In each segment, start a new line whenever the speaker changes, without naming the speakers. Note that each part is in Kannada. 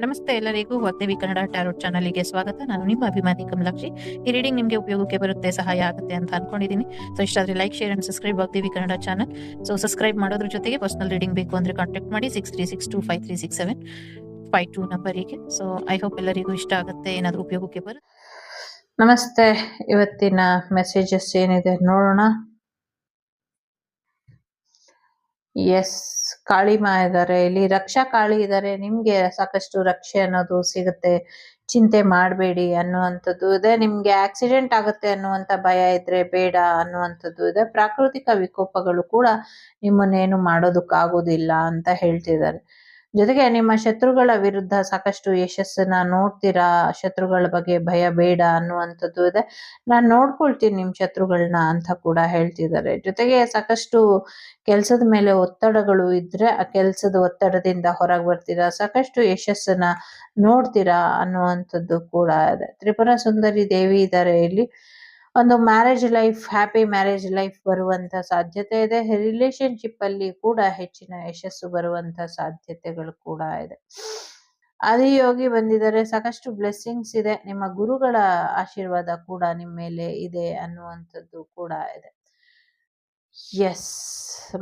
ನಮಸ್ತೆ ಎಲ್ಲರಿಗೂ ವಾಗ್ದೇವಿ ಕನ್ನಡ ಟ್ಯಾರೋಟ್ ಚಾನಲ್ಗೆ ಸ್ವಾಗತ. ನಾನು ನಿಮ್ಮ ಅಭಿಮಾನಿ ಕಮಲಾಕ್ಷಿ. ಈ ರೀಡಿಂಗ್ ನಿಮಗೆ ಉಪಯೋಗಕ್ಕೆ ಬರುತ್ತೆ, ಸಹಾಯ ಆಗುತ್ತೆ ಅಂತ ಅನ್ಕೊಂಡಿದ್ದೀನಿ. ಸೊ ಇಷ್ಟ ಆದರೆ like, share and subscribe Vagdevi Kannada channel. So subscribe ಮಾಡೋದ್ರ ಜೊತೆಗೆ ಪರ್ಸನಲ್ ರೀಡಿಂಗ್ ಬೇಕು ಅಂದ್ರೆ ಕಾಂಟ್ಯಾಕ್ಟ್ ಮಾಡಿ 6362536752 ನಂಬರಿಗೆ. ಸೊ ಐ ಹೋಪ್ ಎಲ್ಲರಿಗೂ ಇಷ್ಟ ಆಗುತ್ತೆ, ಏನಾದರೂ ಉಪಯೋಗಕ್ಕೆ ಬರುತ್ತೆ.
ನಮಸ್ತೆ. ಇವತ್ತಿನ ಮೆಸೇಜಸ್ ಏನಿದೆ ನೋಡೋಣ. ಎಸ್, ಕಾಳಿಮಾ ಇದ್ದಾರೆ ಇಲ್ಲಿ, ರಕ್ಷಾ ಕಾಳಿ ಇದ್ದಾರೆ. ನಿಮ್ಗೆ ಸಾಕಷ್ಟು ರಕ್ಷೆ ಅನ್ನೋದು ಸಿಗುತ್ತೆ, ಚಿಂತೆ ಮಾಡಬೇಡಿ ಅನ್ನುವಂಥದ್ದು ಇದೆ. ನಿಮ್ಗೆ ಆಕ್ಸಿಡೆಂಟ್ ಆಗುತ್ತೆ ಅನ್ನುವಂಥ ಭಯ ಇದ್ರೆ ಬೇಡ ಅನ್ನುವಂಥದ್ದು ಇದೆ. ಪ್ರಾಕೃತಿಕ ವಿಕೋಪಗಳು ಕೂಡ ನಿಮ್ಮನ್ನೇನು ಮಾಡೋದಕ್ಕಾಗೋದಿಲ್ಲ ಅಂತ ಹೇಳ್ತಿದ್ದಾರೆ. ಜೊತೆಗೆ ನಿಮ್ಮ ಶತ್ರುಗಳ ವಿರುದ್ಧ ಸಾಕಷ್ಟು ಯಶಸ್ಸನ್ನ ನೋಡ್ತೀರಾ. ಶತ್ರುಗಳ ಬಗ್ಗೆ ಭಯ ಬೇಡ ಅನ್ನುವಂಥದ್ದು ಇದೆ. ನಾನ್ ನೋಡ್ಕೊಳ್ತೀನಿ ನಿಮ್ ಶತ್ರುಗಳನ್ನ ಅಂತ ಕೂಡ ಹೇಳ್ತಿದ್ದಾರೆ. ಜೊತೆಗೆ ಸಾಕಷ್ಟು ಕೆಲ್ಸದ ಮೇಲೆ ಒತ್ತಡಗಳು ಇದ್ರೆ ಆ ಕೆಲ್ಸದ ಒತ್ತಡದಿಂದ ಹೊರಗೆ ಬರ್ತೀರಾ, ಸಾಕಷ್ಟು ಯಶಸ್ಸನ್ನ ನೋಡ್ತೀರಾ ಅನ್ನುವಂಥದ್ದು ಕೂಡ ಇದೆ. ತ್ರಿಪುರ ಸುಂದರಿ ದೇವಿ ಇದ್ದಾರೆ ಇಲ್ಲಿ. ಒಂದು marriage life, happy marriage life ಬರುವಂತ ಸಾಧ್ಯತೆ ಇದೆ. ರಿಲೇಶನ್ಶಿಪ್ ಅಲ್ಲಿ ಕೂಡ ಹೆಚ್ಚಿನ ಯಶಸ್ಸು ಬರುವಂತ ಸಾಧ್ಯತೆಗಳು ಕೂಡ ಇದೆ. ಆದಿಯೋಗಿ ಬಂದಿದ್ದಾರೆ, ಸಾಕಷ್ಟು ಬ್ಲೆಸ್ಸಿಂಗ್ಸ್ ಇದೆ. ನಿಮ್ಮ ಗುರುಗಳ ಆಶೀರ್ವಾದ ಕೂಡ ನಿಮ್ಮ ಮೇಲೆ ಇದೆ ಅನ್ನುವಂಥದ್ದು ಕೂಡ ಇದೆ. ಎಸ್,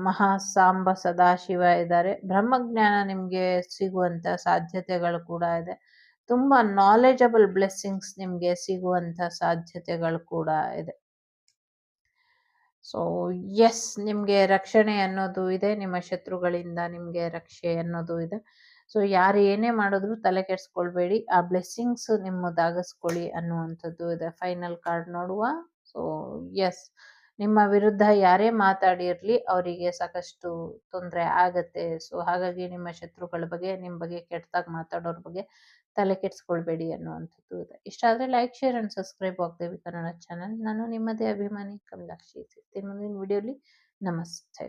ಮಹಾಸಾಂಬ ಸದಾಶಿವ ಇದ್ದಾರೆ. ಬ್ರಹ್ಮಜ್ಞಾನ ನಿಮ್ಗೆ ಸಿಗುವಂತ ಸಾಧ್ಯತೆಗಳು ಕೂಡ ಇದೆ. ತುಂಬಾ ನಾಲೆಜಬಲ್ ಬ್ಲೆಸ್ಸಿಂಗ್ಸ್ ನಿಮ್ಗೆ ಸಿಗುವಂತ ಸಾಧ್ಯತೆಗಳು ಕೂಡ ಇದೆ. ಸೊ ಎಸ್, ನಿಮ್ಗೆ ರಕ್ಷಣೆ ಅನ್ನೋದು ಇದೆ. ನಿಮ್ಮ ಶತ್ರುಗಳಿಂದ ನಿಮ್ಗೆ ರಕ್ಷೆ ಅನ್ನೋದು ಇದೆ. ಸೊ ಯಾರು ಏನೇ ಮಾಡಿದ್ರು ತಲೆ ಕೆಡ್ಸ್ಕೊಳ್ಬೇಡಿ, ಆ ಬ್ಲೆಸ್ಸಿಂಗ್ಸ್ ನಿಮ್ಮದಾಗಿಸ್ಕೊಳ್ಳಿ ಅನ್ನುವಂಥದ್ದು ಇದೆ. ಫೈನಲ್ ಕಾರ್ಡ್ ನೋಡುವ. ಸೊ ಎಸ್, ನಿಮ್ಮ ವಿರುದ್ಧ ಯಾರೇ ಮಾತಾಡಿರ್ಲಿ ಅವರಿಗೆ ಸಾಕಷ್ಟು ತೊಂದರೆ ಆಗತ್ತೆ. ಸೊ ಹಾಗಾಗಿ ನಿಮ್ಮ ಶತ್ರುಗಳ ಬಗ್ಗೆ, ನಿಮ್ಮ ಬಗ್ಗೆ ಕೆಟ್ಟದಾಗಿ ಮಾತಾಡೋರ ಬಗ್ಗೆ ತಲೆ ಕೆಡ್ಸ್ಕೊಳ್ಬೇಡಿ ಅನ್ನುವಂಥದ್ದು ಇದೆ. ಇಷ್ಟ ಆದ್ರೆ like, share and subscribe Vagdevi Kannada channel. ನಾನು ನಿಮ್ಮದೇ ಅಭಿಮಾನಿ ಕಮಲಾಕ್ಷಿ. ಸಿಗ್ತೀನಿ ಮುಂದಿನ ವಿಡಿಯೋಲಿ. ನಮಸ್ತೆ.